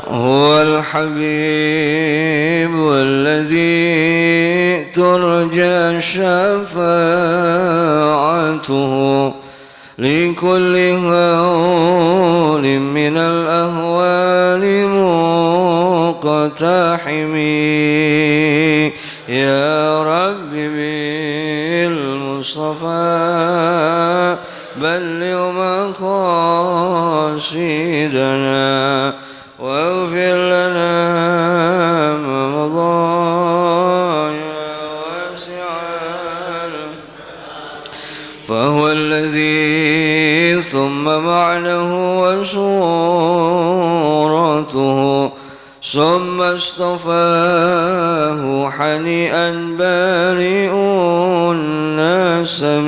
هو الحبيب الذي ترجى شفاعته لكل هول من الأهوال مقتحم. يا رب بالمصطفى بلغ مقاصدنا واغفر لنا ما مضى يا واسع. فهو الذي ثم معنه وصورته ثم اصطفاه حنيئا بارئ النسم.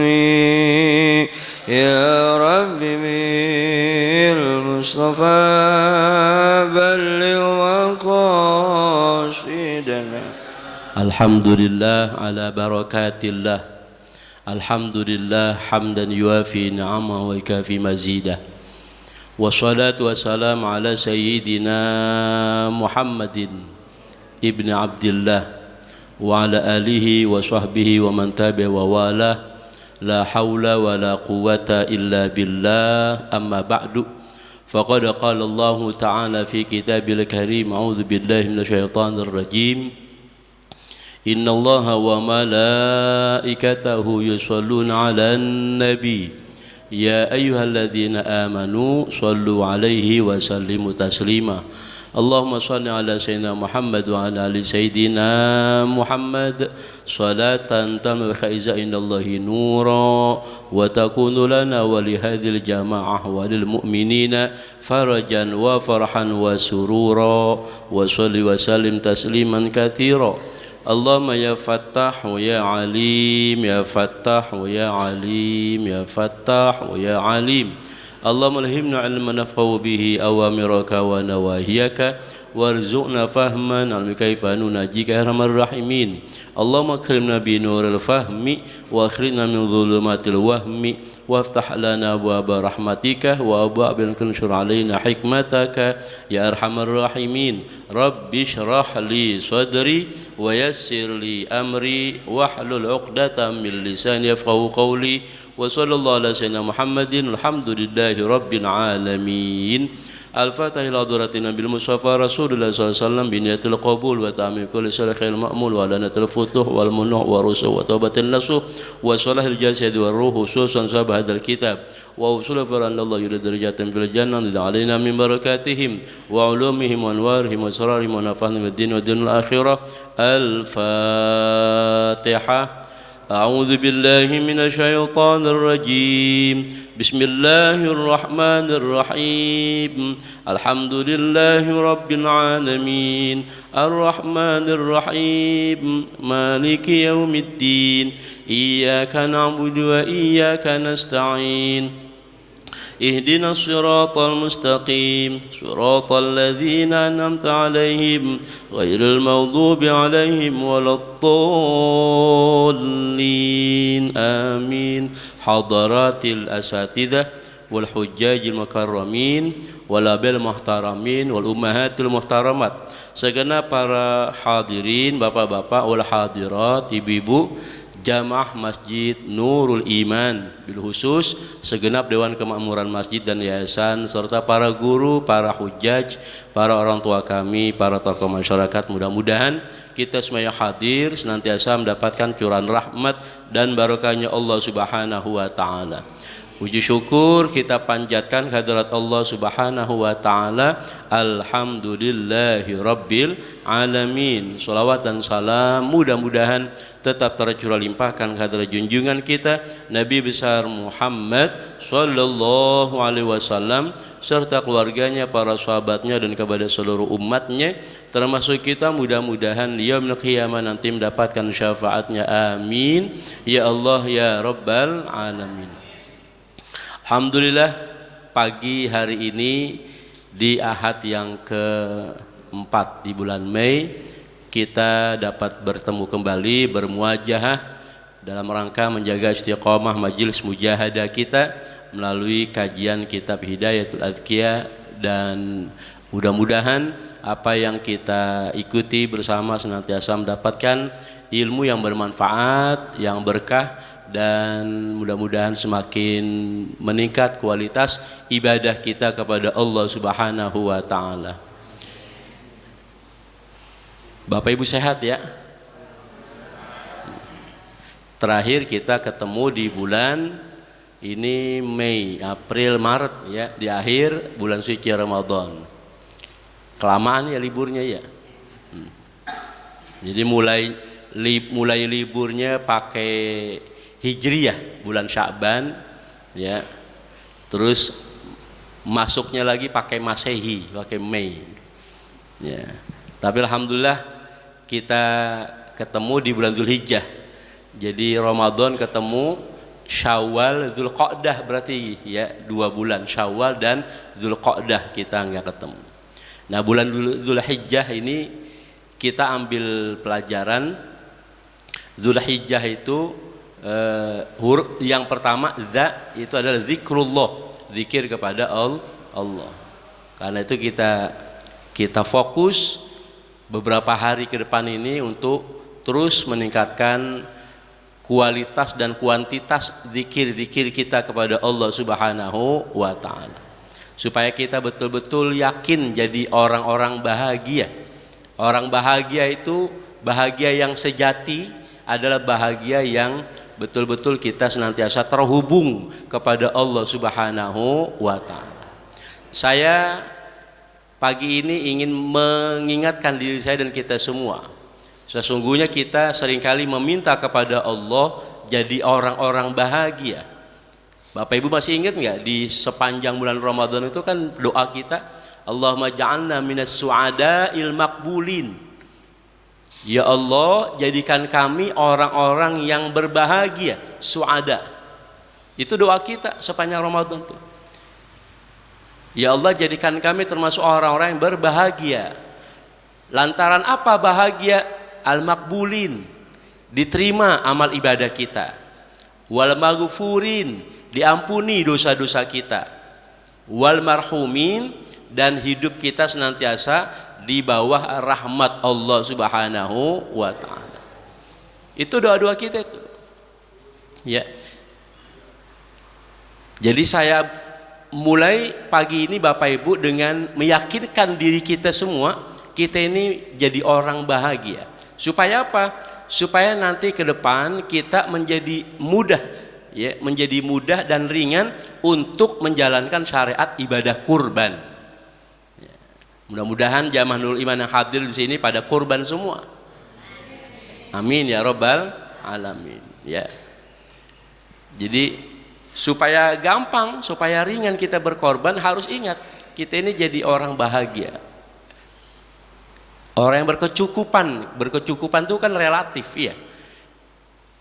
يا رب بالمصطفى بلغ مقاصدنا. الحمد لله على بركات الله. الحمد لله حمدا يوافي نعمه ويكافي مزيده. والصلاة والسلام على سيدنا محمد ابن عبد الله وعلى آله وصحبه ومن تبعه ووالاه. لا حول ولا قوة إلا بالله. أما بعد فقد قال الله تعالى في كتابه الكريم: أعوذ بالله من الشيطان الرجيم. إن الله وملائكته يصلون على النبي يا أيها الذين آمنوا صلوا عليه وسلموا تسليما. اللهم صل على سيدنا محمد وعلى آل سيدنا محمد صلاة تملأ خيزة إن الله نورا وتكون لنا ولهذه الجماعة وللمؤمنين فرجا وفرحا وسرورا. وصل وسلم تسليما كثيرا. اللهم يا فتاح ويا عليم، يا فتاح ويا عليم، يا فتاح ويا عليم. اللهم الهمنا علما نفقه به أوامرك ونواهيك وارزقنا فهما علم كيف نناجيك يا أرحم الراحمين. اللهم اكرمنا بنور الفهم واخرجنا من ظلمات الوهم وافتح لنا أبواب رحمتك وأبواب انشر علينا حكمتك يا أرحم الراحمين. رب اشرح لي صدري ويسر لي أمري واحلل عقدة من لساني يفقهوا قولي. وصلى الله على سيدنا محمد. الحمد لله رب العالمين. الفاتح إلى حضرة النبي المصطفى رسول الله صلى الله عليه وسلم بنية القبول وتعميم كل سر خير المأمول وعلانة الفتوح والمنوح والرسول وتوبة النصوح وصلاح الجسد والروح خصوصا صاحب هذا الكتاب ووصول فرأن الله يريد درجات في الجنة نزل علينا من بركاتهم وعلومهم وأنوارهم وأسرارهم ونفعنا من الدين ودين الآخرة. الفاتحة. أعوذ بالله من الشيطان الرجيم. بسم الله الرحمن الرحيم. الحمد لله رب العالمين الرحمن الرحيم مالك يوم الدين. إياك نعبد وإياك نستعين. اهدنا الصراط المستقيم صراط الذين أنعمت عليهم غير المغضوب عليهم ولا الضالين آمين. حضرات الأساتذة والحجاج المكرمين والآباء المحترمين والأمهات المحترمات, segenap para hadirin, bapak-bapak wal hadirat, ibu-ibu Jamaah Masjid Nurul Iman, bil khusus segenap Dewan Kemakmuran Masjid dan Yayasan serta para guru, para hujjaj, para orang tua kami, para tokoh masyarakat, mudah-mudahan kita semuanya hadir senantiasa mendapatkan curahan rahmat dan barokahnya Allah Subhanahu wa taala. Puji syukur kita panjatkan kehadirat Allah Subhanahu wa taala. Alhamdulillahi rabbil alamin. Salawat dan salam mudah-mudahan tetap tercurah limpahkan kehadirat junjungan kita Nabi besar Muhammad sallallahu alaihi wasallam serta keluarganya, para sahabatnya dan kepada seluruh umatnya, termasuk kita mudah-mudahan yaumul qiyamah nanti mendapatkan syafaatnya. Amin ya Allah ya rabbal alamin. Alhamdulillah pagi hari ini di Ahad yang keempat di bulan Mei kita dapat bertemu kembali bermuajahah dalam rangka menjaga istiqomah majelis mujahadah kita melalui kajian kitab Hidayatul Adqiyah dan Mudah-mudahan apa yang kita ikuti bersama senantiasa mendapatkan ilmu yang bermanfaat, yang berkah, dan mudah-mudahan semakin meningkat kualitas ibadah kita kepada Allah Subhanahu wa taala. Bapak Ibu sehat ya? Terakhir kita ketemu di bulan ini Mei, April, Maret ya, di akhir bulan suci Ramadan. Kelamaan ya liburnya ya. Jadi mulai liburnya pakai Hijriyah bulan Sya'ban ya. Terus masuknya lagi pakai Masehi, pakai Mei. Ya. Tapi alhamdulillah kita ketemu di bulan Dzulhijjah. Jadi Ramadan ketemu Syawal, Dzulqa'dah berarti ya 2 bulan Syawal dan Dzulqa'dah kita nggak ketemu. Nah bulan Dzulhijjah ini kita ambil pelajaran. Dzulhijjah itu huruf yang pertama dza itu adalah zikrullah, zikir kepada Allah. Karena itu kita fokus beberapa hari ke depan ini untuk terus meningkatkan kualitas dan kuantitas zikir-zikir kita kepada Allah Subhanahu wa taala. Supaya kita betul-betul yakin jadi orang-orang bahagia. Orang bahagia itu bahagia yang sejati adalah bahagia yang betul-betul kita senantiasa terhubung kepada Allah Subhanahu wa taala. Saya pagi ini ingin mengingatkan diri saya dan kita semua. Sesungguhnya kita seringkali meminta kepada Allah jadi orang-orang bahagia. Bapak Ibu masih ingat nggak di sepanjang bulan Ramadan itu kan doa kita, Allahumma ja'alna minas su'ada'il maqbulin. Ya Allah, jadikan kami orang-orang yang berbahagia, su'ada. Itu doa kita sepanjang Ramadan tuh. Ya Allah, jadikan kami termasuk orang-orang yang berbahagia. Lantaran apa bahagia? Al-maqbulin, diterima amal ibadah kita. Wal maghfurin, diampuni dosa-dosa kita. Wal marhumin, dan hidup kita senantiasa di bawah rahmat Allah Subhanahu wa taala. Itu doa-doa kita itu. Ya. Jadi saya mulai pagi ini Bapak Ibu dengan meyakinkan diri kita semua, kita ini jadi orang bahagia. Supaya apa? Supaya nanti ke depan kita menjadi mudah ya, menjadi mudah dan ringan untuk menjalankan syariat ibadah kurban. Ya. Mudah-mudahan jamaah Nurul Iman yang hadir di sini pada kurban semua. Amin ya rabbal alamin. Ya. Jadi supaya gampang, supaya ringan kita berkorban, harus ingat kita ini jadi orang bahagia. Orang yang berkecukupan itu kan relatif ya.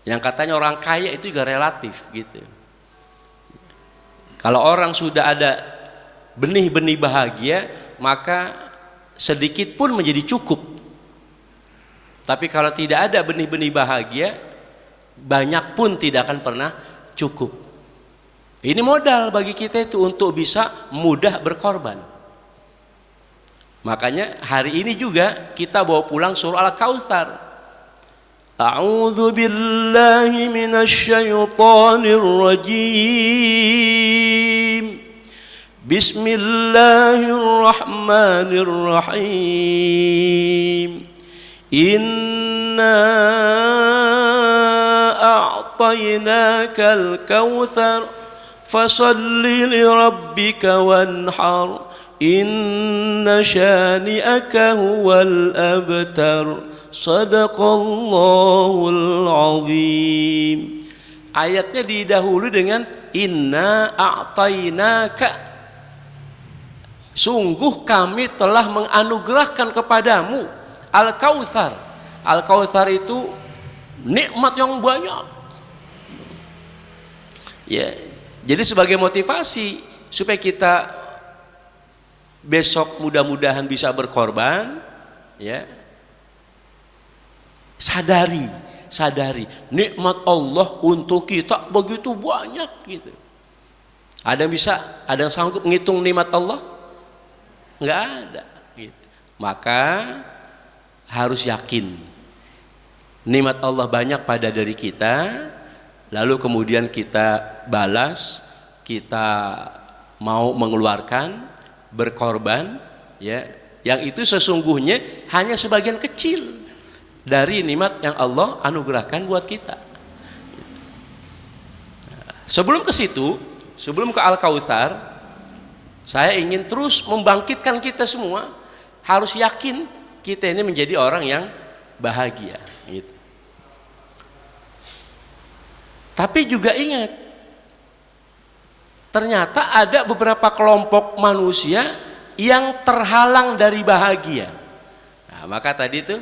Yang katanya orang kaya itu juga relatif gitu. Kalau orang sudah ada benih-benih bahagia, maka sedikit pun menjadi cukup. Tapi kalau tidak ada benih-benih bahagia, banyak pun tidak akan pernah cukup. Ini modal bagi kita itu untuk bisa mudah berkorban. Makanya hari ini juga kita bawa pulang surah Al-Kautsar. A'udzu billahi minasy syaithanir rajim. Bismillahirrahmanirrahim. Inna a'tainakal kautsar fasalli li rabbika wanhar. Inna syani'aka huwal abtar. Sadaqallahul azim. Ayatnya didahului dengan inna a'tainaka, sungguh kami telah menganugerahkan kepadamu Al-Kautsar. Al-Kautsar itu nikmat yang banyak. Ya, jadi sebagai motivasi supaya kita besok mudah-mudahan bisa berkorban, ya. Sadari nikmat Allah untuk kita begitu banyak gitu. Ada yang sanggup menghitung nikmat Allah? nggak ada. Gitu. Maka harus yakin nikmat Allah banyak pada diri kita, lalu kemudian kita balas, kita mau mengeluarkan, berkorban, ya, yang itu sesungguhnya hanya sebagian kecil dari nikmat yang Allah anugerahkan buat kita. Sebelum ke situ, sebelum ke Al-Kautsar, saya ingin terus membangkitkan kita semua harus yakin kita ini menjadi orang yang bahagia. Gitu. Tapi juga ingat, ternyata ada beberapa kelompok manusia yang terhalang dari bahagia. Nah, maka tadi itu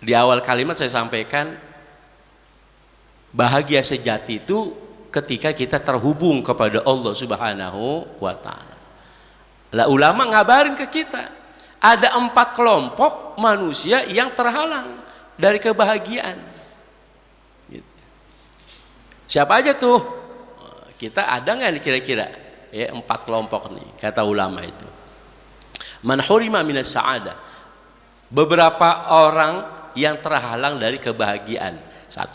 di awal kalimat saya sampaikan, bahagia sejati itu ketika kita terhubung kepada Allah Subhanahu wa ta'ala. Lah ulama ngabarin ke kita, ada 4 kelompok manusia yang terhalang dari kebahagiaan. Siapa aja tuh? Kita ada nggak nih kira-kira? Ya, 4 kelompok nih kata ulama itu. Man hurima minas sa'adah. Beberapa orang yang terhalang dari kebahagiaan. 1.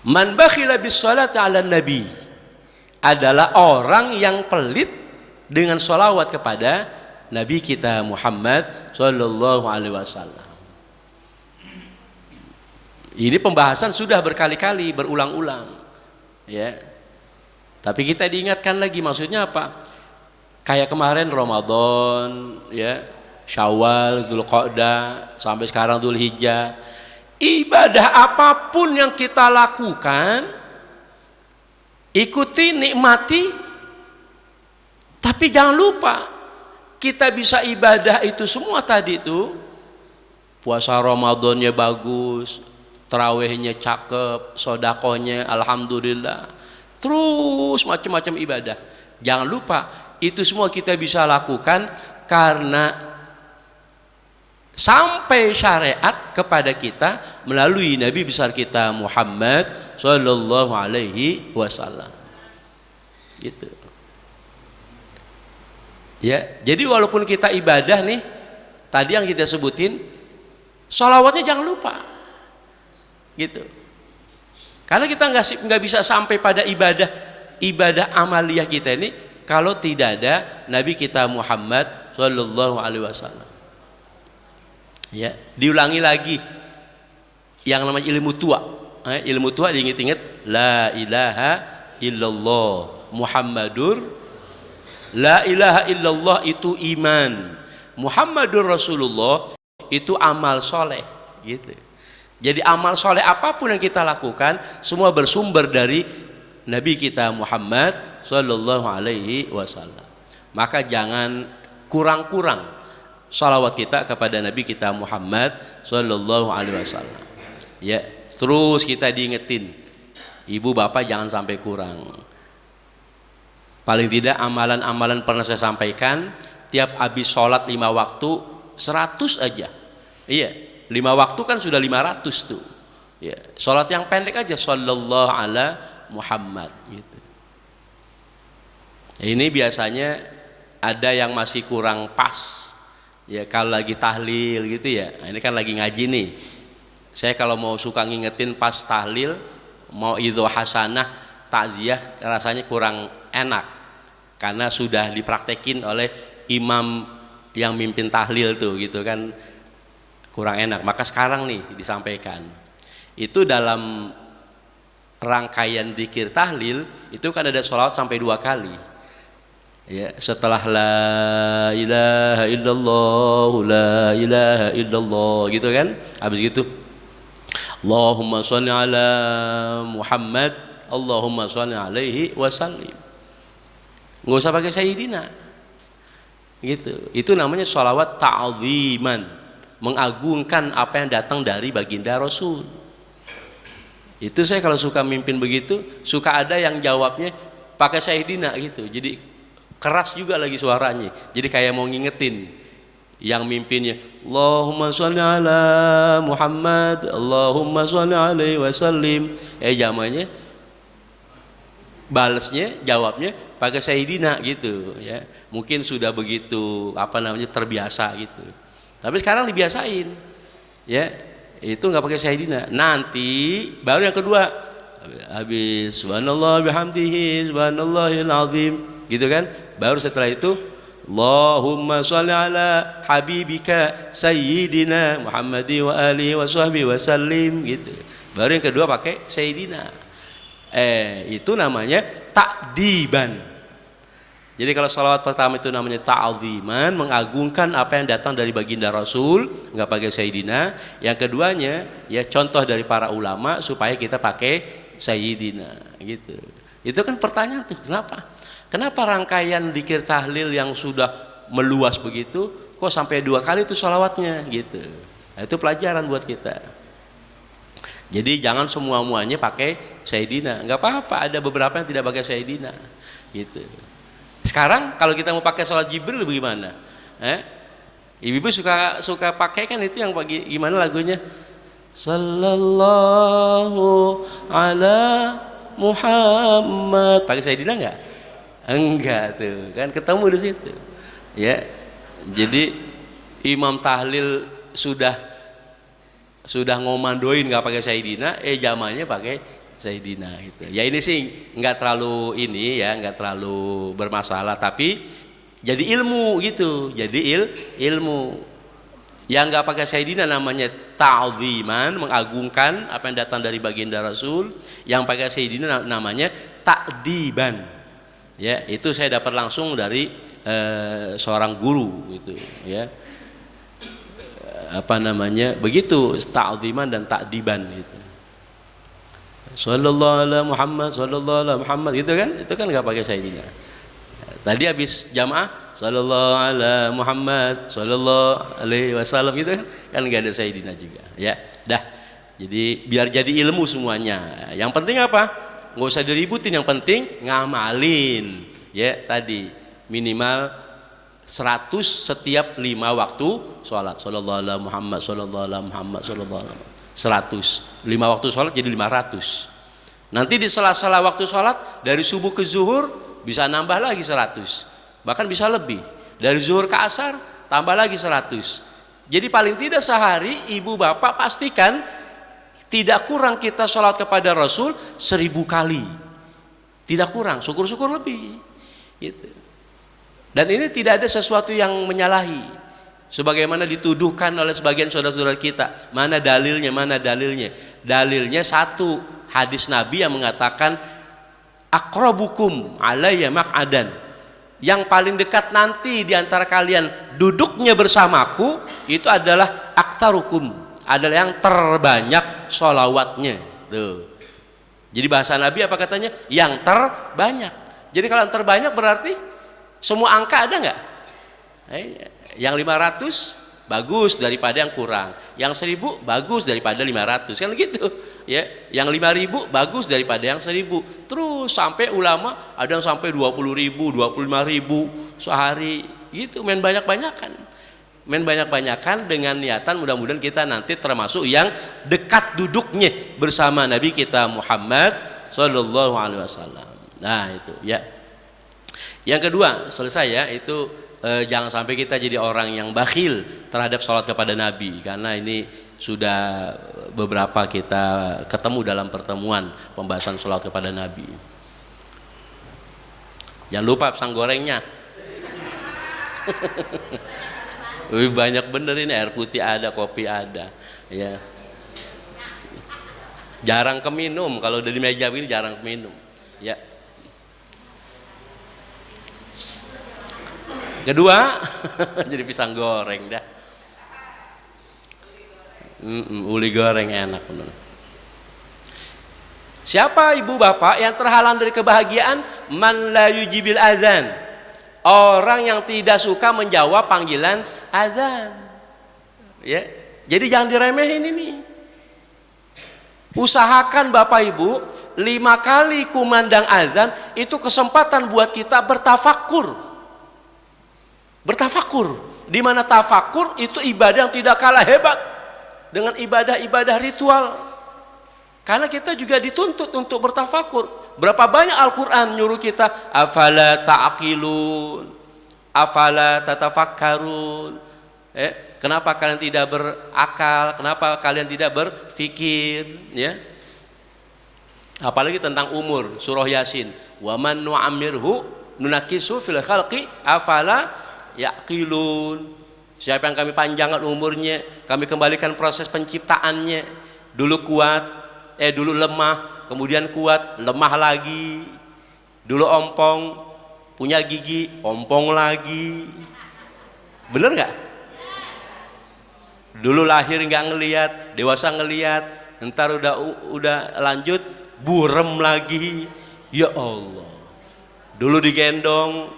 Man bakhila bis salati 'ala nabi. Adalah orang yang pelit dengan sholawat kepada Nabi kita Muhammad sallallahu alaihi wasallam. Ini pembahasan sudah berkali-kali, berulang-ulang, ya. Tapi kita diingatkan lagi, maksudnya apa? Kayak kemarin Ramadan, ya, Syawal, Dzulqa'dah, sampai sekarang Dzulhijjah. Ibadah apapun yang kita lakukan, ikuti, nikmati, tapi jangan lupa kita bisa ibadah itu semua tadi itu. Puasa Ramadannya bagus, tarawihnya cakep, sodakohnya alhamdulillah, terus macam-macam ibadah. Jangan lupa itu semua kita bisa lakukan karena sampai syariat kepada kita melalui Nabi besar kita Muhammad sallallahu alaihi wasallam. Gitu. Ya, jadi walaupun kita ibadah nih, tadi yang kita sebutin, sholawatnya jangan lupa. Gitu. Karena kita nggak bisa sampai pada ibadah amaliyah kita ini kalau tidak ada Nabi kita Muhammad sallallahu alaihi wasallam. Ya, diulangi lagi yang namanya ilmu tua. Ilmu tua diingat-ingat, la ilaha illallah Muhammadur, la ilaha illallah itu iman, Muhammadur Rasulullah itu amal soleh. Gitu. Jadi amal soleh apapun yang kita lakukan semua bersumber dari Nabi kita Muhammad sallallahu alaihi wasallam. Maka jangan kurang-kurang salawat kita kepada Nabi kita Muhammad sallallahu alaihi wasallam. Ya, terus kita diingetin, ibu bapak jangan sampai kurang. Paling tidak amalan-amalan pernah saya sampaikan, tiap habis sholat 5 waktu 100 aja. Iya. 5 waktu kan sudah 500 tuh. Ya, sholat yang pendek aja sallallahu ala Muhammad gitu. Ini biasanya ada yang masih kurang pas. Ya kalau lagi tahlil gitu ya. Nah, ini kan lagi ngaji nih. Saya kalau mau suka ngingetin pas tahlil, mau idho hasanah, takziah rasanya kurang enak. Karena sudah dipraktekin oleh imam yang mimpin tahlil tuh gitu kan. Kurang enak, maka sekarang nih disampaikan itu dalam rangkaian dzikir tahlil itu kan ada sholawat sampai 2 kali ya, setelah la ilaha illallah, la ilaha illallah gitu kan, habis gitu Allahumma sholli ala Muhammad, Allahumma sholli alaihi wasallim, nggak usah pakai sayyidina gitu. Itu namanya sholawat ta'ziman, mengagungkan apa yang datang dari baginda Rasul. Itu saya kalau suka mimpin begitu, suka ada yang jawabnya pakai sayyidina gitu. Jadi keras juga lagi suaranya. Jadi kayak mau ngingetin yang mimpinnya, Allahumma sholli ala Muhammad, Allahumma sholli alaihi wasallim. Jamannya balesnya, jawabnya pakai Sayyidina gitu ya. Mungkin sudah begitu terbiasa gitu. Tapi sekarang dibiasain ya, itu nggak pakai Sayyidina. Nanti baru yang kedua, habis subhanallah bihamdihi subhanallahil azim gitu kan. Baru setelah itu Allahumma sholli ala habibika sayyidina Muhammadi wa alihi wa sahbihi wa sallim gitu. Baru yang kedua pakai Sayyidina. Itu namanya ta'diban. Jadi kalau salawat pertama itu namanya ta'ziman, mengagungkan apa yang datang dari baginda Rasul, nggak pakai Sayyidina. Yang keduanya ya contoh dari para ulama supaya kita pakai Sayyidina gitu. Itu kan pertanyaan tuh, kenapa rangkaian dzikir tahlil yang sudah meluas begitu kok sampai 2 kali itu salawatnya gitu. Nah, itu pelajaran buat kita. Jadi jangan semua-muanya pakai Sayyidina. Enggak apa-apa, ada beberapa yang tidak pakai Sayyidina gitu. Sekarang kalau kita mau pakai sholat Jibril bagaimana? Ibu-ibu suka pakai kan itu yang gimana lagunya? Sallallahu ala Muhammad. Pakai Sayyidina enggak? Enggak tuh. Kan ketemu di situ. Ya. Jadi imam tahlil sudah ngomandoin nggak pakai Sayyidina, jamannya pakai Sayyidina gitu. Ya ini sih nggak terlalu nggak terlalu bermasalah, tapi jadi ilmu gitu, jadi ilmu. Yang nggak pakai Sayyidina namanya ta'ziman, mengagungkan apa yang datang dari baginda Rasul. Yang pakai Sayyidina namanya ta'diban. Ya, itu saya dapat langsung dari seorang guru gitu ya. Begitu ta'ziman dan ta'diban gitu. Sallallahu ala Muhammad, sallallahu ala Muhammad gitu kan, itu kan nggak pakai Sayyidina. Tadi habis jamaah sallallahu ala Muhammad, sallallahu alaihi wasallam gitu kan nggak ada Sayyidina juga ya. Dah, jadi biar jadi ilmu semuanya. Yang penting apa? Nggak usah diributin, yang penting ngamalin ya. Tadi minimal 100 setiap 5 waktu sholat. Sallallahu alaihi Muhammad, sallallahu alaihi Muhammad, sallallahu alaihi 100. 5 waktu sholat jadi 500. Nanti di sela-sela waktu sholat dari subuh ke zuhur bisa nambah lagi 100. Bahkan bisa lebih. Dari zuhur ke asar tambah lagi 100. Jadi paling tidak sehari ibu bapak pastikan tidak kurang kita sholat kepada Rasul 1000 kali. Tidak kurang, syukur-syukur lebih. Gitu. Dan ini tidak ada sesuatu yang menyalahi sebagaimana dituduhkan oleh sebagian saudara-saudara kita. Mana dalilnya? Dalilnya satu hadis Nabi yang mengatakan aqrabukum alayya maq'adan. Yang paling dekat nanti di antara kalian duduknya bersamaku itu adalah aktarukum, adalah yang terbanyak sholawatnya. Tuh. Jadi bahasa Nabi apa katanya? Yang terbanyak. Jadi kalau yang terbanyak berarti semua angka ada nggak? Yang 500 bagus daripada yang kurang. Yang 1000 bagus daripada 500. Kan gitu ya. Yang 5000 bagus daripada yang 1000. Terus sampai ulama ada yang sampai 20.000, 25.000 sehari. Gitu, main banyak-banyakan dengan niatan mudah-mudahan kita nanti termasuk yang dekat duduknya bersama Nabi kita Muhammad sallallahu alaihi wasallam. Nah, itu ya. Yang kedua, selesai ya, itu jangan sampai kita jadi orang yang bakhil terhadap sholat kepada Nabi, karena ini sudah beberapa kita ketemu dalam pertemuan pembahasan sholat kepada Nabi. Jangan lupa pisang gorengnya. Banyak bener ini, air putih ada, kopi ada ya. Jarang keminum, kalau udah di meja ini jarang keminum ya. Kedua, jadi pisang goreng dah. Uli goreng enak bener. Siapa ibu bapak yang terhalang dari kebahagiaan? Man la yujibil azan. Orang yang tidak suka menjawab panggilan azan. Ya. Jadi jangan diremehin ini. Usahakan bapak ibu 5 kali kumandang azan itu kesempatan buat kita bertafakur. Bertafakur, di mana tafakur itu ibadah yang tidak kalah hebat dengan ibadah-ibadah ritual. Karena kita juga dituntut untuk bertafakur. Berapa banyak Al-Quran nyuruh kita, afala ta'qilun, afala tatafakkarun. Kenapa kalian tidak berakal? Kenapa kalian tidak berfikir? Ya. Apalagi tentang umur, surah Yasin. Wa man nu'ammirhu nunakisu fil khalqi afala yaqilun. Siapa yang kami panjangkan umurnya, kami kembalikan proses penciptaannya. Dulu kuat, dulu lemah, kemudian kuat, lemah lagi. Dulu ompong, punya gigi, ompong lagi. Bener nggak? Dulu lahir nggak ngelihat, dewasa ngelihat, ntar udah lanjut burem lagi. Ya Allah. Dulu digendong,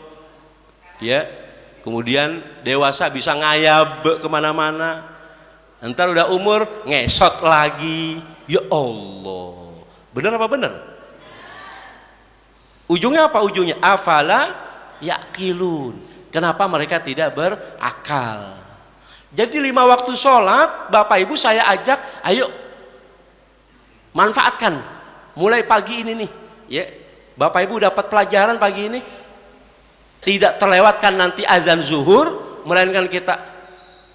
ya. Kemudian dewasa bisa ngayab kemana-mana. Ntar udah umur ngesot lagi. Ya Allah. Bener apa bener? Ujungnya apa ujungnya? Afala yaqilun. Kenapa mereka tidak berakal? Jadi 5 waktu sholat, Bapak Ibu saya ajak, ayo manfaatkan. Mulai pagi ini nih, ya. Bapak Ibu dapat pelajaran pagi ini. Tidak terlewatkan nanti azan zuhur, melainkan kita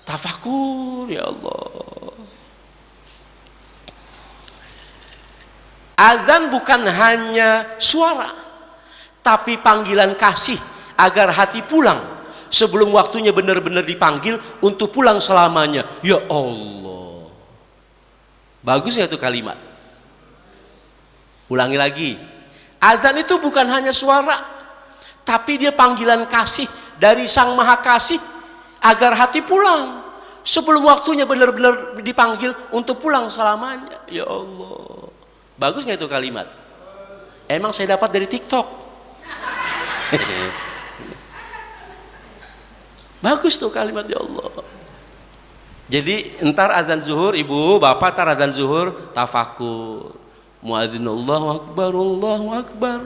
tafakur, ya Allah. Azan bukan hanya suara, tapi panggilan kasih agar hati pulang sebelum waktunya benar-benar dipanggil untuk pulang selamanya. Ya Allah. Bagus ya itu kalimat. Ulangi lagi. Azan itu bukan hanya suara, tapi dia panggilan kasih dari Sang Maha Kasih agar hati pulang sebelum waktunya benar-benar dipanggil untuk pulang selamanya. Ya Allah. Bagus nggak itu kalimat? Emang saya dapat dari TikTok. Bagus tuh kalimat, ya Allah. Jadi entar azan zuhur, ibu bapak entar azan zuhur tafakur. Muadzin Allahu akbar, Allahu akbar.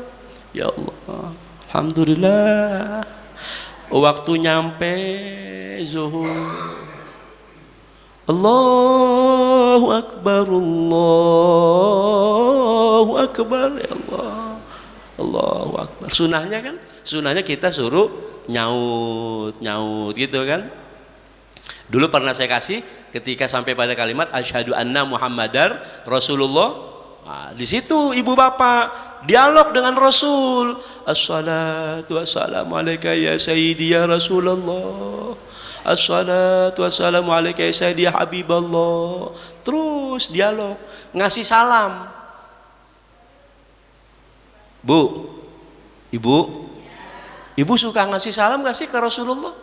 Ya Allah. Alhamdulillah. Waktu nyampe zuhur. Allahu akbar, Allahu akbar, ya Allah. Allahu akbar. Sunahnya kan? Sunahnya kita suruh nyaut gitu kan. Dulu pernah saya kasih ketika sampai pada kalimat asyhadu anna Muhammadar Rasulullah. Nah, di situ ibu bapak dialog dengan Rasul. Assalatu wassalamu alaika ya sayyidi ya Rasulullah. Assalatu wassalamu alaika ya sayyidi ya Habiballah. Terus dialog, ngasih salam. Bu, ibu suka ngasih salam nggak sih ke Rasulullah?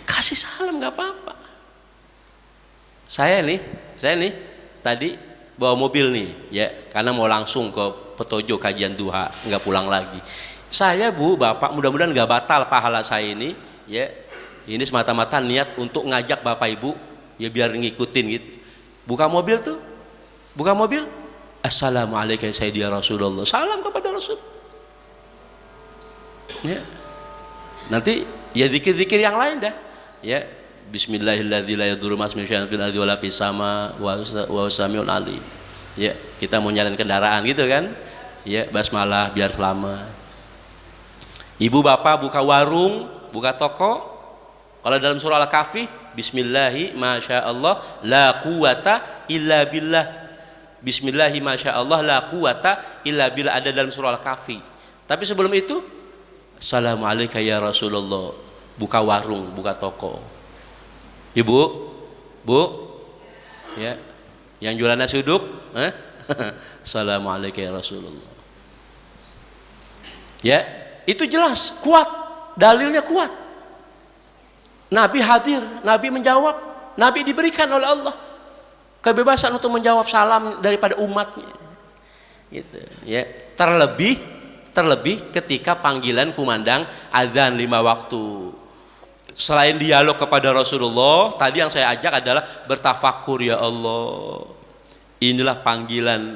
Kasih salam nggak apa-apa. Saya nih tadi bawa mobil nih, ya, karena mau langsung ke Petojo kajian duha, nggak pulang lagi. Saya bu, bapak, mudah-mudahan nggak batal pahala saya ini, ya. Ini semata-mata niat untuk ngajak bapak ibu, ya biar ngikutin gitu. Buka mobil, Assalamualaikum sayyidi Rasulullah, salam kepada Rasul. Ya. Nanti ya zikir-zikir yang lain dah, ya. Bismillahirrahmanirrahim la yadurru ma'asmihi syai'un fil ardi wala fis sama wa samiul alim. Ya, kita mau nyalain kendaraan gitu kan? Ya, basmalah biar selamat. Ibu bapak buka warung, buka toko. Kalau dalam surah Al-Kahfi, bismillahi masyaallah la quwata illa billah. Bismillahi masyaallah la quwata illa billah, ada dalam surah Al-Kahfi. Tapi sebelum itu, assalamualaikum ya Rasulullah. Buka warung, buka toko. Ibu, bu, ya, yang jualan nasi uduk, Assalamualaikum ya Rasulullah. Ya, itu jelas, kuat, dalilnya kuat. Nabi hadir, Nabi menjawab, Nabi diberikan oleh Allah kebebasan untuk menjawab salam daripada umatnya. Gitu, ya. Terlebih ketika panggilan kumandang azan 5 waktu. Selain dialog kepada Rasulullah, tadi yang saya ajak adalah bertafakur, ya Allah. Inilah panggilan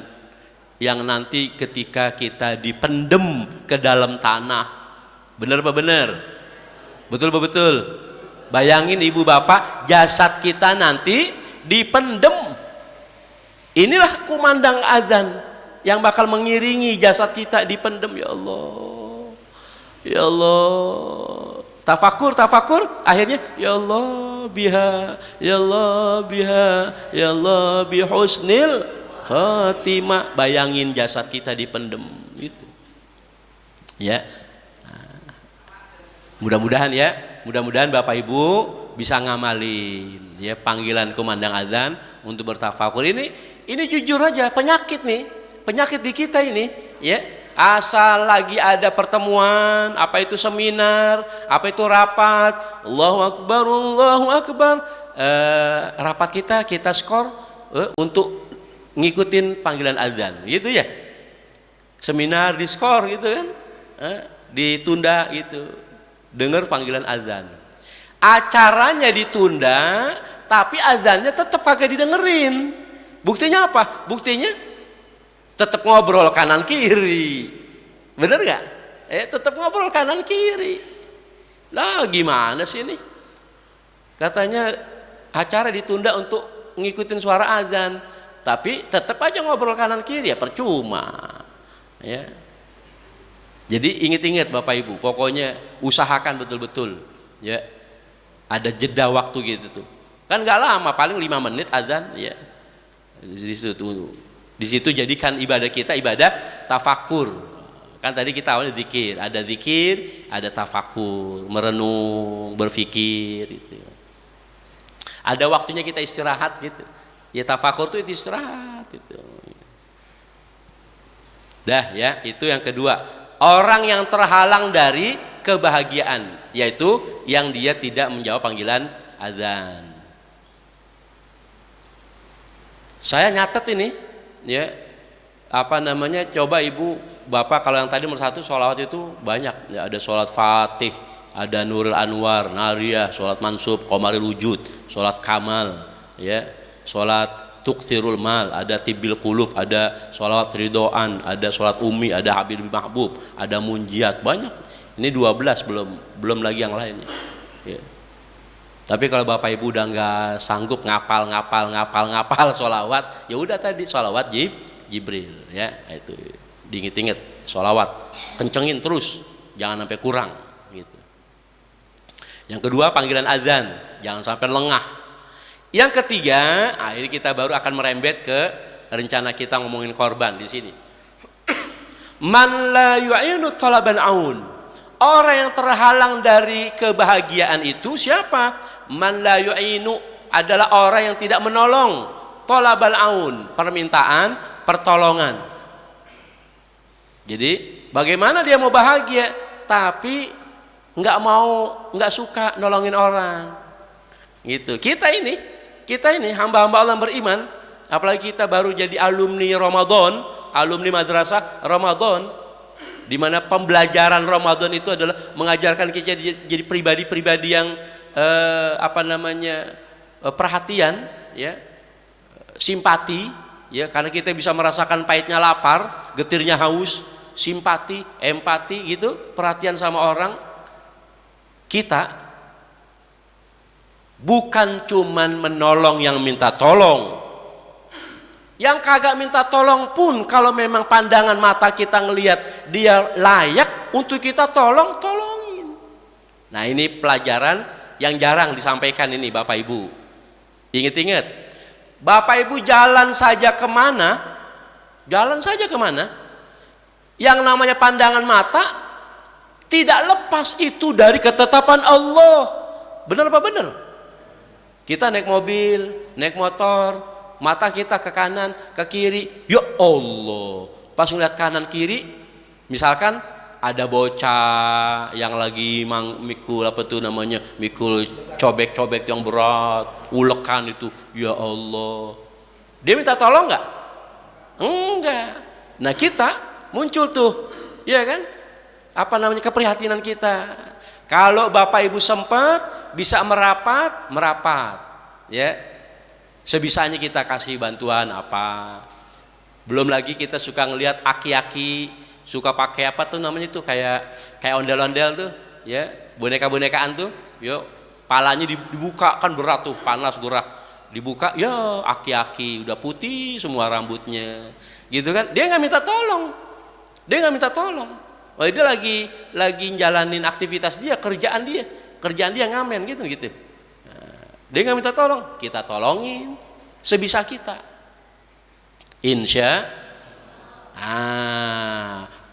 yang nanti ketika kita dipendem ke dalam tanah. Benar apa benar? Betul apa betul? Bayangin ibu bapak, jasad kita nanti dipendem. Inilah kumandang azan yang bakal mengiringi jasad kita dipendem. Ya Allah, ya Allah. Tafakur, akhirnya ya Allah biha, ya Allah biha, ya Allah bihusnil khatimah. Bayangin jasad kita dipendem gitu. Ya. Mudah-mudahan Bapak Ibu bisa ngamalin ya panggilan kumandang azan untuk bertafakur. Ini jujur aja penyakit di kita ini ya. Asal lagi ada pertemuan, apa itu seminar, apa itu rapat, Allahu Akbar, rapat kita skor untuk ngikutin panggilan azan gitu ya. Seminar di skor gitu kan, ditunda gitu. Dengar panggilan azan, acaranya ditunda tapi azannya tetap kagak didengerin. Buktinya apa? Buktinya tetap ngobrol kanan kiri, bener gak? Tetap ngobrol kanan kiri. Lah gimana sih ini? Katanya acara ditunda untuk ngikutin suara azan, tapi tetap aja ngobrol kanan kiri, ya percuma ya. Jadi ingat-ingat Bapak Ibu, pokoknya usahakan betul-betul ya. Ada jeda waktu gitu tuh. Kan nggak lama, paling 5 menit azan ya. Di situ jadikan ibadah kita ibadah tafakur. Kan tadi kita awalnya zikir, ada tafakur, merenung, berpikir gitu. Ada waktunya kita istirahat gitu. Ya tafakur tuh istirahat gitu. Dah ya, itu yang kedua. Orang yang terhalang dari kebahagiaan, yaitu yang dia tidak menjawab panggilan azan. Saya nyatet ini ya, apa namanya, coba ibu bapak kalau yang tadi nomor 1 sholawat itu banyak ya, ada sholat fatih, ada nurul anwar, nariyah, sholat mansub, qomaril wujud, sholat kamal ya, sholat tuksirul mal, ada tibil qulub, ada sholawat ridhoan, ada sholat umi, ada habib mahbub, ada munjiat, banyak. Ini 12, belum lagi yang lainnya ya. Tapi kalau bapak ibu udah nggak sanggup ngapal sholawat, ya udah tadi sholawat Jibril ya, itu diinget-inget sholawat, kencengin terus, jangan sampai kurang gitu. Yang kedua panggilan azan, jangan sampai lengah. Yang ketiga, ini kita baru akan merembet ke rencana kita ngomongin korban di sini. Man la yu'inu talaban aun. Orang yang terhalang dari kebahagiaan itu siapa? Man la yu'inu adalah orang yang tidak menolong talabal aun, permintaan pertolongan. Jadi bagaimana dia mau bahagia tapi nggak suka nolongin orang. Gitu. Kita ini hamba-hamba Allah beriman, apalagi kita baru jadi alumni Ramadan, alumni madrasah Ramadan, di mana pembelajaran Ramadan itu adalah mengajarkan kita jadi pribadi-pribadi yang perhatian ya, simpati ya, karena kita bisa merasakan pahitnya lapar, getirnya haus, simpati, empati gitu, perhatian sama orang. Kita bukan cuman menolong yang minta tolong, yang kagak minta tolong pun kalau memang pandangan mata kita ngelihat dia layak untuk kita tolongin. Nah ini pelajaran yang jarang disampaikan ini Bapak Ibu. Ingat-ingat, Bapak Ibu jalan saja kemana, yang namanya pandangan mata tidak lepas itu dari ketetapan Allah. Benar apa benar? Kita naik mobil, naik motor, mata kita ke kanan, ke kiri, ya Allah, pas ngeliat kanan kiri, misalkan ada bocah yang lagi mikul mikul cobek-cobek yang berat, ulekan itu, ya Allah, dia minta tolong nggak? Enggak. Nah kita muncul tuh, ya kan? Keprihatinan kita. Kalau Bapak Ibu sempat bisa merapat ya, sebisanya kita kasih bantuan apa. Belum lagi kita suka ngelihat aki-aki suka pakai apa tuh namanya tuh, kayak ondel-ondel tuh ya, boneka-bonekaan tuh, yuk palanya dibuka, kan berat tuh, panas gerah, dibuka, ya aki-aki udah putih semua rambutnya gitu kan. Dia nggak minta tolong, oh dia lagi jalanin aktivitas dia, kerjaan dia ngamen gitu. Nah, dia nggak minta tolong, kita tolongin sebisa kita, insya.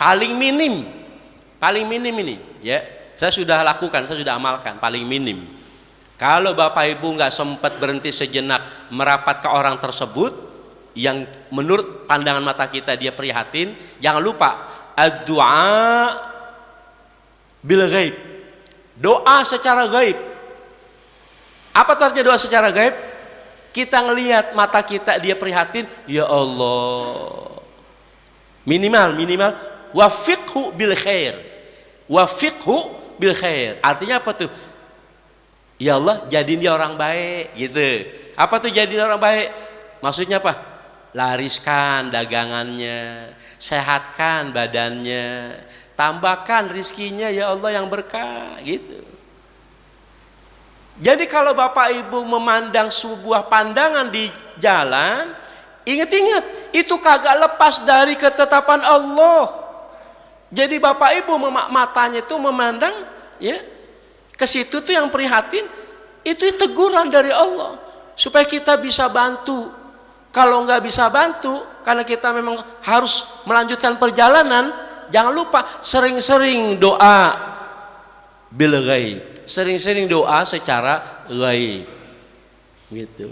Paling minim ini ya, saya sudah lakukan, saya sudah amalkan. Paling minim, kalau Bapak Ibu nggak sempat berhenti sejenak merapat ke orang tersebut yang menurut pandangan mata kita dia prihatin, jangan lupa ad-du'a bil ghaib, doa secara gaib. Apa artinya doa secara gaib? Kita ngelihat mata kita dia prihatin, ya Allah, minimal wafiqhu bil khair, artinya apa tuh? Ya Allah, jadiin dia orang baik gitu. Apa tuh jadiin orang baik? Maksudnya apa? Lariskan dagangannya, sehatkan badannya, tambahkan rizkinya ya Allah yang berkah gitu. Jadi kalau Bapak Ibu memandang sebuah pandangan di jalan, ingat-ingat itu kagak lepas dari ketetapan Allah. Jadi Bapak Ibu matanya itu memandang ya ke situ tuh yang prihatin, itu teguran dari Allah supaya kita bisa bantu. Kalau nggak bisa bantu karena kita memang harus melanjutkan perjalanan, jangan lupa sering-sering doa bil ghaib, sering-sering doa secara ghaib gitu.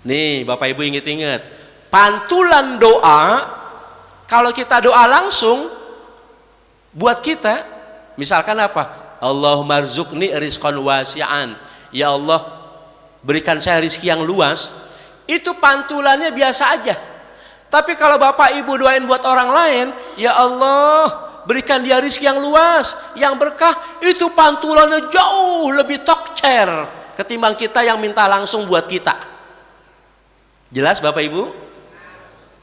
Nih Bapak Ibu ingat-ingat, pantulan doa kalau kita doa langsung buat kita, misalkan apa? Allahumma rzuqni rizqan wasi'an, ya Allah berikan saya rizki yang luas, itu pantulannya biasa aja. Tapi kalau Bapak Ibu doain buat orang lain, ya Allah berikan dia rizki yang luas, yang berkah, itu pantulannya jauh lebih tokcer ketimbang kita yang minta langsung buat kita. Jelas Bapak Ibu?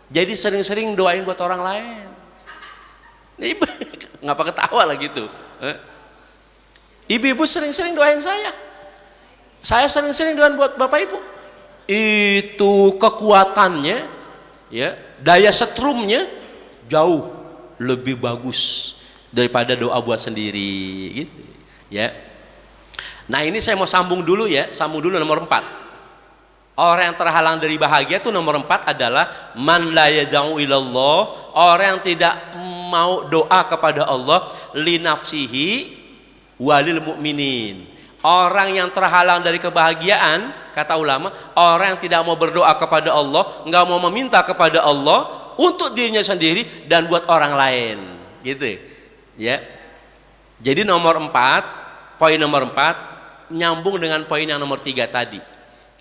Jadi sering-sering doain buat orang lain. Ngapa ketawa lah gitu? Ibu-ibu sering-sering doain saya sering-sering doain buat Bapak Ibu. Itu kekuatannya ya, daya setrumnya jauh lebih bagus daripada doa buat sendiri gitu ya. Nah ini saya mau sambung dulu nomor 4. Orang yang terhalang dari bahagia itu nomor 4 adalah man la yad'u ilallah, orang yang tidak mau doa kepada Allah li nafsihi walil mu'minin. Orang yang terhalang dari kebahagiaan, kata ulama, orang yang tidak mau berdoa kepada Allah, nggak mau meminta kepada Allah untuk dirinya sendiri dan buat orang lain, gitu ya. Jadi poin nomor 4 nyambung dengan poin yang nomor 3 tadi.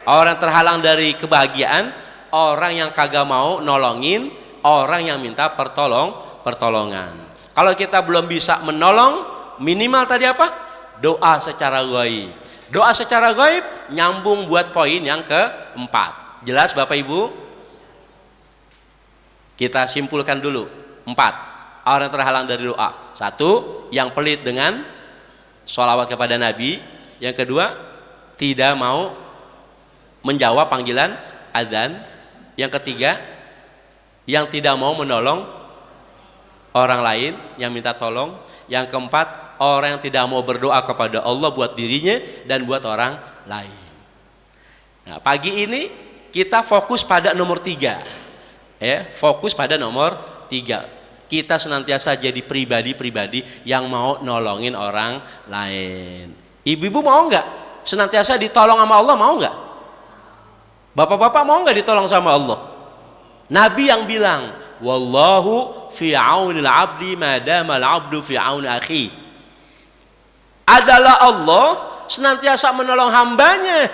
Orang terhalang dari kebahagiaan, orang yang kagak mau nolongin orang yang minta pertolongan. Kalau kita belum bisa menolong, minimal tadi apa? Doa secara gaib. Doa secara gaib nyambung buat poin yang keempat. Jelas Bapak Ibu? Kita simpulkan dulu 4 orang yang terhalang dari doa. 1, yang pelit dengan sholawat kepada Nabi. Yang kedua, tidak mau menjawab panggilan azan. Yang ketiga, yang tidak mau menolong orang lain yang minta tolong. Yang keempat, orang yang tidak mau berdoa kepada Allah buat dirinya dan buat orang lain. Nah, pagi ini kita fokus pada nomor 3 ya, fokus pada nomor 3. Kita senantiasa jadi pribadi-pribadi yang mau nolongin orang lain. Ibu-ibu mau nggak senantiasa ditolong sama Allah? Mau nggak? Bapak-bapak mau nggak ditolong sama Allah? Nabi yang bilang, wallahu fi aunil abdi madama al-abdu fi auni akhi. Adalah Allah senantiasa menolong hambanya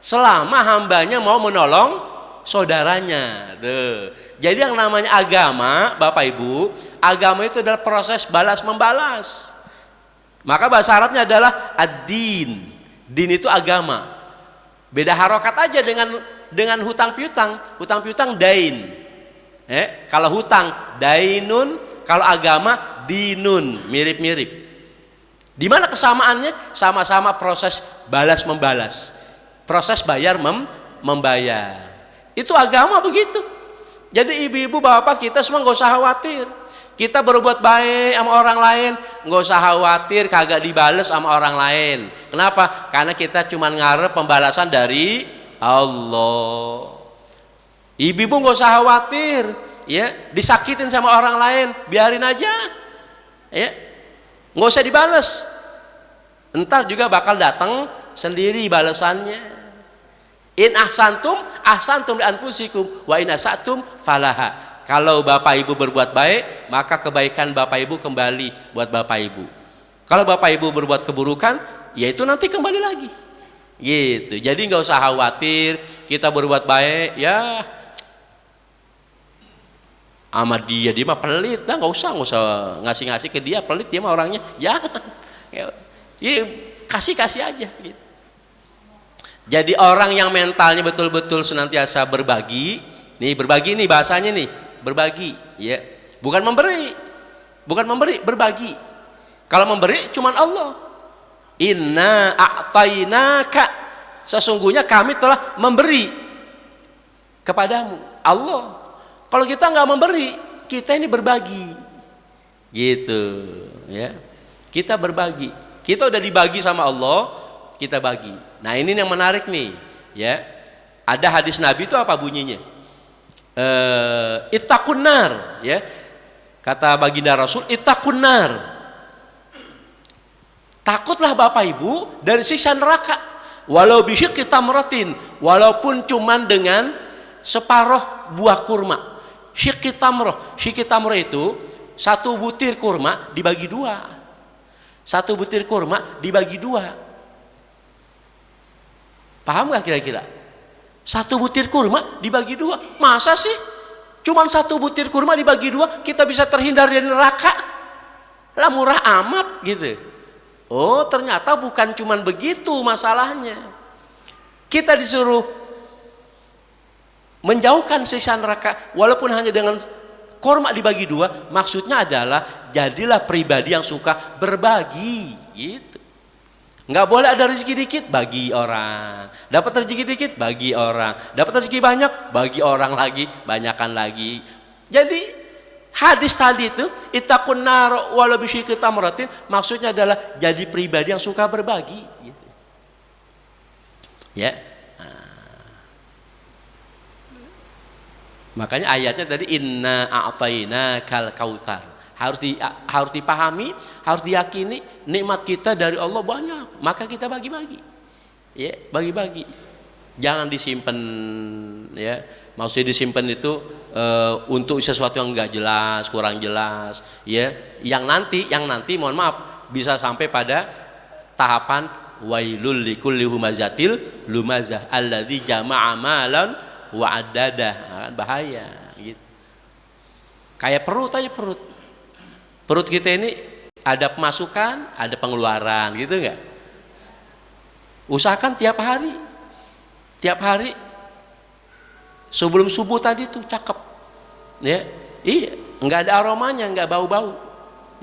selama hambanya mau menolong saudaranya. Jadi yang namanya agama, Bapak Ibu, agama itu adalah proses balas membalas. Maka bahasa Arabnya adalah ad-din. Din itu agama. Beda harokat aja dengan hutang piutang. Hutang piutang dain. Kalau hutang dainun, kalau agama dinun, mirip-mirip. Di mana kesamaannya? Sama-sama proses balas membalas, proses bayar membayar. Itu agama begitu. Jadi ibu-ibu bapak kita semua nggak usah khawatir. Kita berbuat baik sama orang lain, nggak usah khawatir kagak dibales sama orang lain. Kenapa? Karena kita cuma ngarep pembalasan dari Allah. Ibu-ibu nggak usah khawatir, ya disakitin sama orang lain, biarin aja, ya nggak usah dibales. Entar juga bakal datang sendiri balasannya. In ahsantum ahsantum li anfusikum wa in asatum falaha. Kalau bapak ibu berbuat baik, maka kebaikan bapak ibu kembali buat bapak ibu. Kalau bapak ibu berbuat keburukan, ya itu nanti kembali lagi. Gitu. Jadi nggak usah khawatir kita berbuat baik, ya sama dia mah pelit, nggak usah ngasih ke dia, pelit dia mah orangnya, ya kasih aja. Gitu. Jadi orang yang mentalnya betul-betul senantiasa berbagi, berbagi nih bahasanya nih, berbagi, ya, bukan memberi, berbagi. Kalau memberi cuman Allah. Inna a'tainaka, sesungguhnya kami telah memberi kepadamu, Allah. Kalau kita nggak memberi, kita ini berbagi, gitu, ya. Kita berbagi, kita udah dibagi sama Allah, kita bagi. Nah ini yang menarik nih, ya. Ada hadis Nabi itu apa bunyinya? Ittaqun nar, ya. Kata baginda Rasul, ittaqun nar. Takutlah bapak ibu dari siksa neraka. Walau bisyikki tamratin, walaupun cuman dengan separuh buah kurma. Syikki tamroh itu satu butir kurma dibagi dua. Satu butir kurma dibagi dua. Paham gak kira-kira? Satu butir kurma dibagi dua. Masa sih? Cuman satu butir kurma dibagi dua kita bisa terhindar dari neraka? Lah murah amat gitu. Oh ternyata bukan cuman begitu masalahnya. Kita disuruh menjauhkan siksa neraka walaupun hanya dengan kurma dibagi dua. Maksudnya adalah jadilah pribadi yang suka berbagi gitu. Nggak boleh ada rezeki dikit bagi orang, dapat rezeki dikit bagi orang, dapat rezeki banyak bagi orang lagi, banyakan lagi. Jadi hadis tadi itu ittaqun nar walau bisyikki tamratin, maksudnya adalah jadi pribadi yang suka berbagi gitu. Ya. Makanya ayatnya tadi inna a'tainakal kautsar. Harus dipahami, harus diyakini nikmat kita dari Allah banyak, maka kita bagi-bagi. Ya, bagi-bagi. Jangan disimpan, ya. Maksudnya disimpan itu untuk sesuatu yang enggak jelas, kurang jelas, ya. Yang nanti mohon maaf bisa sampai pada tahapan wailul likulli humazatil lumazah alladzi jama'a malan wa addadah. Bahaya gitu. Kayak perut aja, perut kita ini ada pemasukan, ada pengeluaran gitu enggak? Usahakan tiap hari sebelum subuh tadi tuh cakep, ya, iya, enggak ada aromanya, enggak bau-bau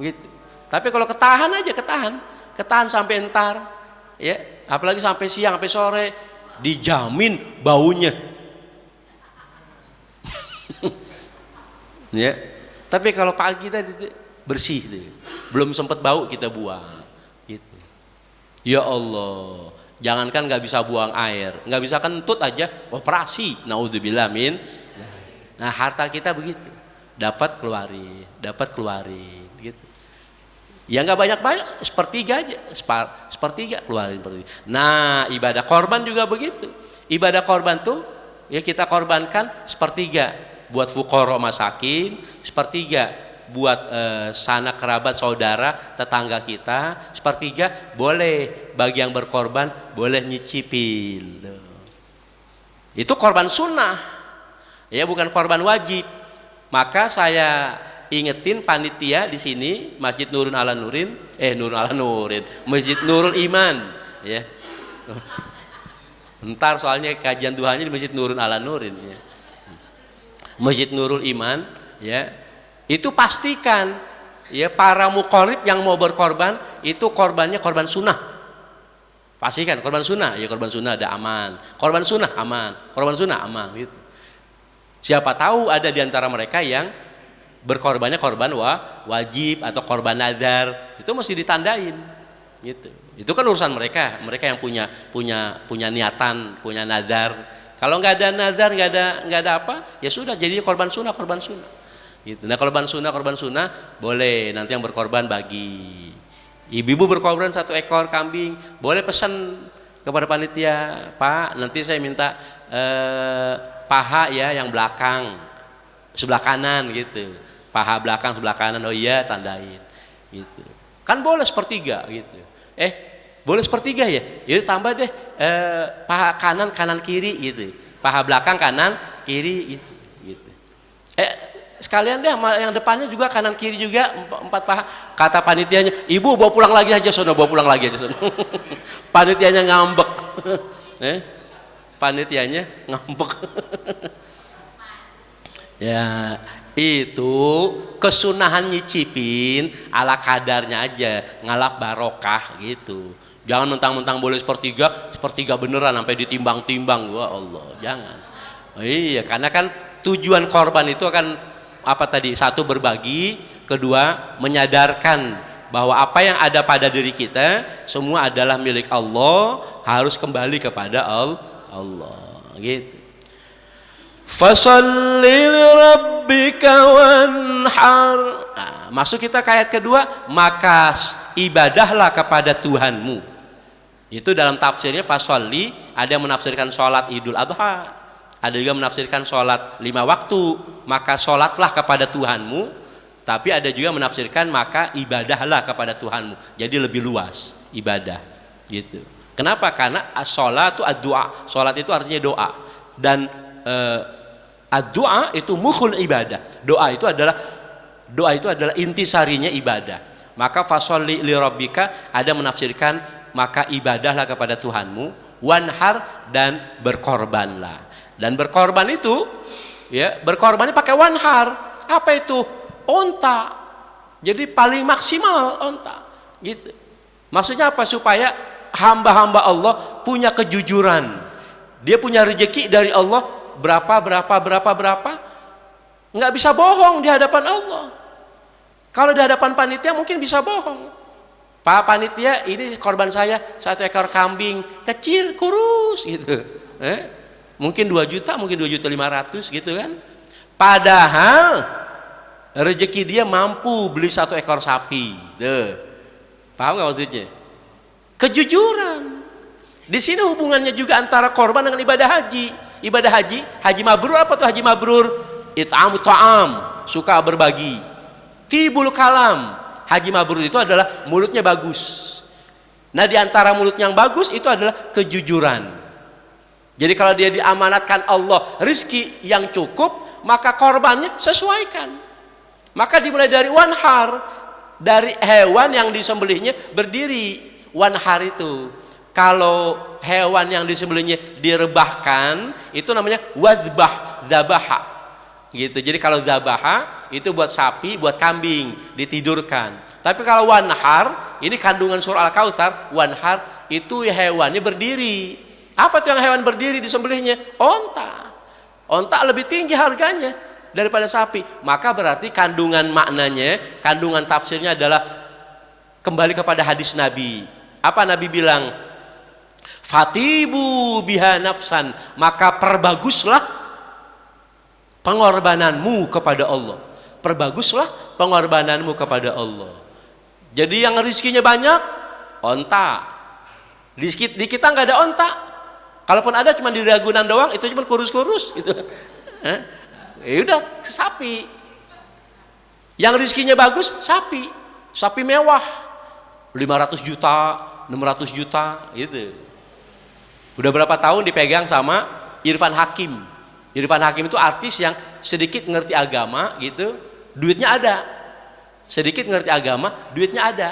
gitu. Tapi kalau ketahan sampai entar, ya, apalagi sampai siang, sampai sore, dijamin baunya. Ya, tapi kalau pagi tadi bersih deh. Belum sempat bau kita buang gitu. Ya Allah, jangankan nggak bisa buang air, nggak bisa kentut aja operasi, naudzubillah min. Nah harta kita begitu, dapat keluarin gitu. Ya nggak banyak sepertiga aja, sepertiga keluarin. Nah ibadah korban juga begitu. Ibadah korban tuh ya kita korbankan sepertiga buat fuqara masakin, sepertiga buat sanak kerabat saudara tetangga kita, sepertiga boleh bagi yang berkorban boleh nyicipin. Itu korban sunnah, ya bukan korban wajib. Maka saya ingetin panitia di sini Masjid Nurul Ala Nurin, Masjid Nurul Iman, ya. Ntar soalnya kajian duhanya di Masjid Nurul Ala Nurin, ya. Masjid Nurul Iman, ya. Itu pastikan ya para muqarrib yang mau berkorban itu korbannya korban sunnah. Pastikan korban sunnah, ya korban sunnah ada aman. Korban sunnah aman, korban sunnah aman gitu. Siapa tahu ada di antara mereka yang berkorbannya korban wajib atau korban nazar, itu mesti ditandain gitu. Itu kan urusan mereka yang punya niatan, punya nazar. Kalau nggak ada nazar, nggak ada apa, ya sudah jadi korban sunnah gitu. Nah korban sunnah boleh, nanti yang berkorban bagi. Ibu-ibu berkorban 1 ekor kambing, boleh pesan kepada panitia, Pak nanti saya minta paha ya yang belakang sebelah kanan gitu, paha belakang sebelah kanan, oh iya tandain gitu. Kan boleh 1/3 gitu. Boleh 1/3 ya, jadi tambah deh paha kanan kiri gitu, paha belakang kanan kiri gitu. Sekalian deh yang depannya juga kanan kiri juga 4 paha. Kata panitianya, ibu bawa pulang lagi aja sono. Panitianya ngambek. Panitianya ngambek. Ya itu kesunahan nyicipin ala kadarnya aja, ngalap barokah gitu. Jangan mentang-mentang boleh 1/3 beneran sampai ditimbang-timbang. Wah Allah, jangan. Iya, karena kan tujuan korban itu akan apa tadi? 1 berbagi, kedua menyadarkan bahwa apa yang ada pada diri kita semua adalah milik Allah, harus kembali kepada Allah gitu. Fasholli lirabbika wanhar. Masuk kita ke ayat kedua, maka ibadahlah kepada Tuhanmu. Itu dalam tafsirnya fasholli, ada yang menafsirkan sholat Idul Adha, ada juga menafsirkan sholat 5 waktu, maka sholatlah kepada Tuhanmu. Tapi ada juga menafsirkan maka ibadahlah kepada Tuhanmu, jadi lebih luas ibadah gitu. Kenapa? Karena sholat itu ad-du'a, sholat itu artinya doa, dan ad-du'a itu mukhul ibadah, doa itu adalah intisarinya ibadah. Maka fasholli li rabbika, ada menafsirkan maka ibadahlah kepada Tuhanmu, wanhar, dan berkorbanlah. Dan berkorban itu ya, berkorbannya pakai wanhar. Apa itu? Onta. Jadi paling maksimal onta gitu. Maksudnya apa? Supaya hamba-hamba Allah punya kejujuran, dia punya rezeki dari Allah berapa, nggak bisa bohong di hadapan Allah. Kalau di hadapan panitia mungkin bisa bohong. Pak panitia, ini korban saya 1 ekor kambing kecil kurus gitu. Mungkin 2 juta, mungkin 2.500.000 gitu kan. Padahal rezeki dia mampu beli 1 ekor sapi. Paham nggak maksudnya? Kejujuran. Di sini hubungannya juga antara korban dengan ibadah haji. Ibadah haji mabrur apa tuh haji mabrur? It'amu ta'am, suka berbagi. Tibul kalam, haji mabrur itu adalah mulutnya bagus. Nah di antara mulut yang bagus itu adalah kejujuran. Jadi kalau dia diamanatkan Allah rizki yang cukup, maka korbannya sesuaikan. Maka dimulai dari wanhar, dari hewan yang disembelihnya berdiri. Wanhar itu, kalau hewan yang disembelihnya direbahkan, itu namanya wadzbah, zabaha gitu. Jadi kalau zabaha itu buat sapi, buat kambing, ditidurkan. Tapi kalau wanhar, ini kandungan surah Al-Kautsar, wanhar itu hewannya berdiri. Apa tuh yang hewan berdiri disembelihnya? Onta. Onta lebih tinggi harganya daripada sapi. Maka berarti kandungan maknanya, kandungan tafsirnya adalah kembali kepada hadis Nabi. Apa Nabi bilang? Fatibu biha nafsan, maka perbaguslah pengorbananmu kepada Allah. Perbaguslah pengorbananmu kepada Allah. Jadi yang rizkinya banyak, onta. Di kita nggak ada onta. Kalaupun ada cuma di Ragunan doang, itu cuma kurus-kurus gitu. Ya udah sapi. Yang rizkinya bagus sapi. Sapi mewah. 500 juta, 600 juta gitu. Udah berapa tahun dipegang sama Irfan Hakim. Irfan Hakim itu artis yang sedikit ngerti agama gitu, duitnya ada. Sedikit ngerti agama, duitnya ada.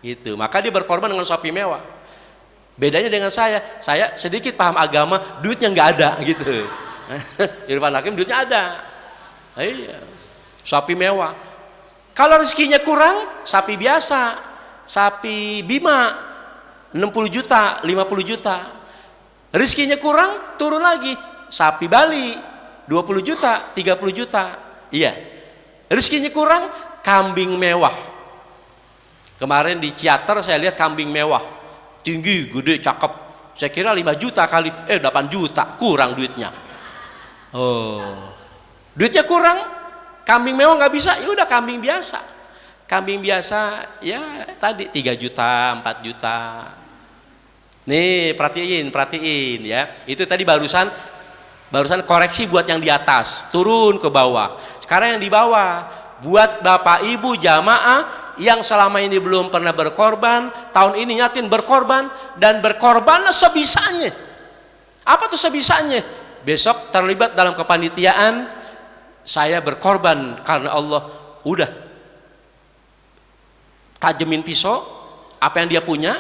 Gitu. Maka dia berkorban dengan sapi mewah. Bedanya dengan saya sedikit paham agama, duitnya nggak ada gitu. Irfan Hakim duitnya ada. Iya. Sapi mewah. Kalau rezekinya kurang, sapi biasa. sapi Bima 60 juta, 50 juta. Rizkinya kurang, turun lagi. Sapi Bali 20 juta, 30 juta. Iya. Rizkinya kurang, kambing mewah. Kemarin di Ciater saya lihat kambing mewah. Tinggi, gede, cakep. Saya kira 5 juta kali, 8 juta, kurang duitnya. Oh. Duitnya kurang, kambing mewah nggak bisa, ya udah kambing biasa. Kambing biasa ya tadi 3 juta, 4 juta. Nih, perhatiin ya. Itu tadi barusan koreksi buat yang di atas, turun ke bawah. Sekarang yang di bawah, buat Bapak Ibu jamaah yang selama ini belum pernah berkorban, tahun ini nyatin berkorban dan berkorban sebisanya. Apa tuh sebisanya? Besok terlibat dalam kepanitiaan, saya berkorban karena Allah, udah tajemin pisau apa yang dia punya,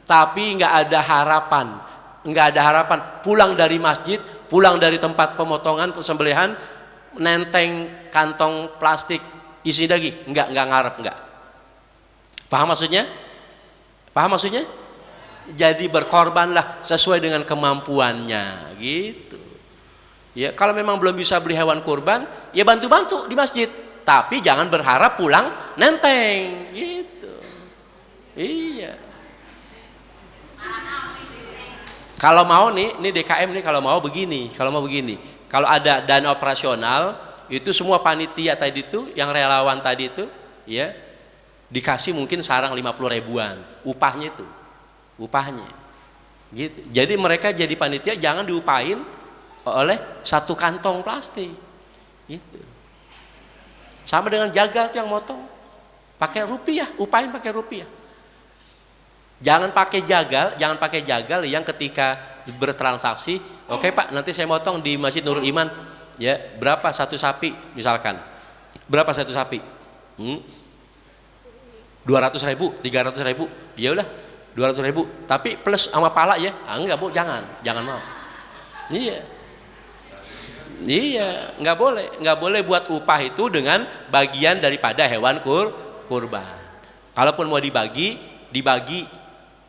tapi nggak ada harapan pulang dari masjid, pulang dari tempat pemotongan persembelihan, nenteng kantong plastik isi daging, nggak ngarep, nggak. Paham maksudnya? Jadi berkorbanlah sesuai dengan kemampuannya, gitu. Ya, kalau memang belum bisa beli hewan kurban, ya bantu-bantu di masjid. Tapi jangan berharap pulang nenteng, gitu. Iya. Kalau mau nih DKM nih kalau mau begini. Kalau ada dana operasional, itu semua panitia tadi itu, yang relawan tadi itu, ya dikasih mungkin sarang 50 ribuan, upahnya. Gitu. Jadi mereka jadi panitia jangan diupahin oleh satu kantong plastik, gitu. Sama dengan jagal yang motong, pakai rupiah, upahin pakai rupiah. Jangan pakai jagal yang ketika bertransaksi, oke Pak, nanti saya motong di Masjid Nurul Iman, ya berapa satu sapi misalkan, berapa satu sapi? 200 ribu, 300 ribu, ya udah 200 ribu, tapi plus sama pala ya, enggak Bu, jangan mau. Iya, nggak boleh buat upah itu dengan bagian daripada hewan kurban. Kalaupun mau dibagi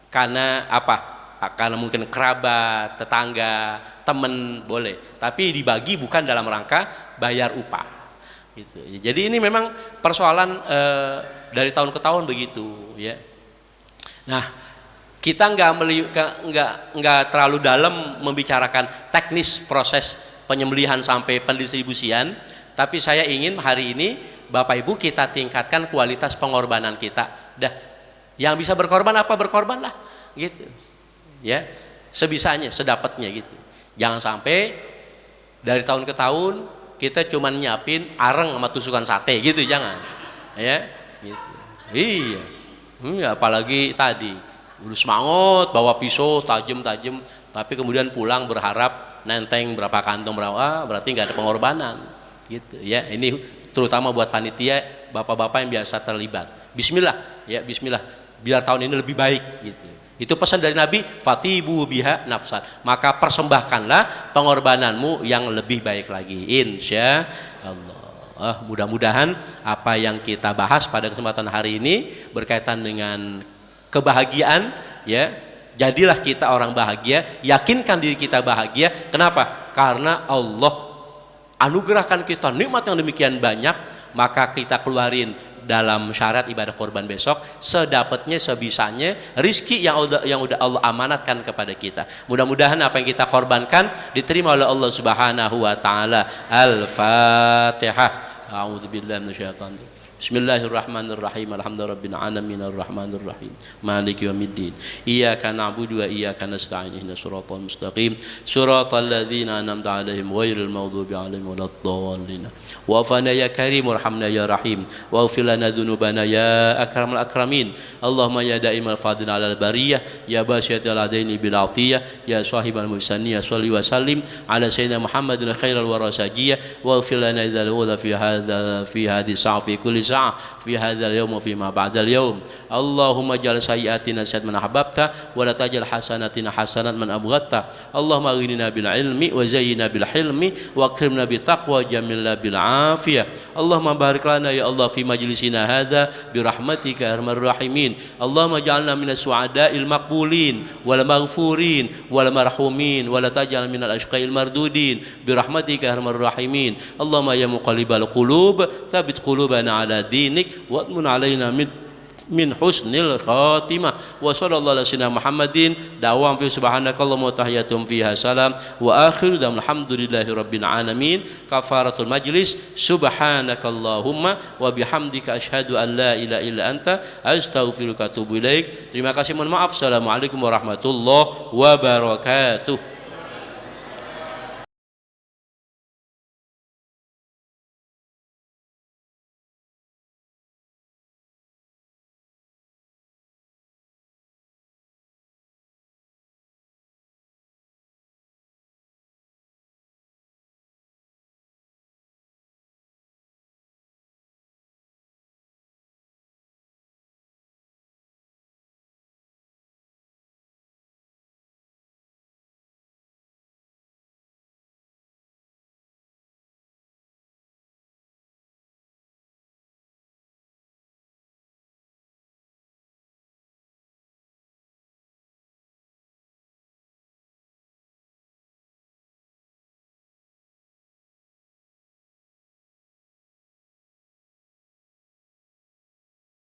karena apa? Karena mungkin kerabat, tetangga, temen boleh. Tapi dibagi bukan dalam rangka bayar upah. Gitu. Jadi ini memang persoalan dari tahun ke tahun begitu, ya. Nah, kita nggak terlalu dalam membicarakan teknis proses penyembelihan sampai pendistribusian, tapi saya ingin hari ini Bapak Ibu kita tingkatkan kualitas pengorbanan kita. Dah, yang bisa berkorban berkorbanlah, gitu. Ya, sebisanya, sedapatnya gitu. Jangan sampai dari tahun ke tahun kita cuma nyiapin areng sama tusukan sate gitu, jangan. Ya, gitu. Iya. Apalagi tadi udah semangat bawa pisau tajam, tapi kemudian pulang berharap nenteng berapa kantong berarti nggak ada pengorbanan, gitu ya. Ini terutama buat panitia, bapak-bapak yang biasa terlibat. Bismillah, biar tahun ini lebih baik, gitu. Itu pesan dari Nabi, fatibu biha nafsan, maka persembahkanlah pengorbananmu yang lebih baik lagi, insya Allah. Mudah-mudahan apa yang kita bahas pada kesempatan hari ini berkaitan dengan kebahagiaan, ya. Jadilah kita orang bahagia, yakinkan diri kita bahagia. Kenapa? Karena Allah anugerahkan kita nikmat yang demikian banyak, maka kita keluarin dalam syarat ibadah korban besok sedapatnya, sebisanya, rizki yang udah Allah amanatkan kepada kita. Mudah-mudahan apa yang kita korbankan diterima oleh Allah Subhanahu wa taala. Al-Fatihah. A'udzubillahi minasyaitonir. Bismillahirrahmanirrahim. Alhamdulillahirabbil alamin arrahmanir rahim maliki yaumiddin iyyaka na'budu wa iyyaka nasta'in ihdinas siratal mustaqim siratal ladzina an'amta 'alaihim ghairil maghdubi 'alaihim waladdallin wa'fana ya karim warhamna ya rahim waghfir lana dzunubana ya akramal akramin Allahumma ya da'imal fadil 'alal bariyah ya basyatal adaini bil 'atiyah ya sahibal musaniyah shalli wa sallim 'ala sayyidina Muhammadin khairal warasajiyah waghfir lana idzal ula fi hadhihi sa'fi kulli سعة في هذا اليوم وفيما بعد اليوم. اللهم اجعل سيئاتنا سيئات من أحببت ولا تجعل حسناتنا حسنات من أبغضت. اللهم أغننا بالعلم وزينا بالحلم وأكرمنا بالتقوى وجملنا بالعافية. اللهم بارك لنا يا الله في مجلسنا هذا برحمتك يا أرحم الراحمين. اللهم اجعلنا من السعداء المقبولين والمغفورين والمرحومين ولا تجعل من الأشقاء المردودين برحمتك يا أرحم الراحمين. اللهم يا مقلب القلوب ثبت قلوبنا على دينك وأمن علينا من حسن الخاتمة. وصلى الله على سيدنا محمد دعوام في سبحانك اللهم وتحياتهم فيها سلام وآخر دعوانا الحمد لله رب العالمين. كفارة المجلس سبحانك اللهم وبحمدك أشهد أن لا إله إلا أنت أستغفرك وأتوب إليك. Terima kasih, mohon maaf. Assalamualaikum warahmatullahi wabarakatuh.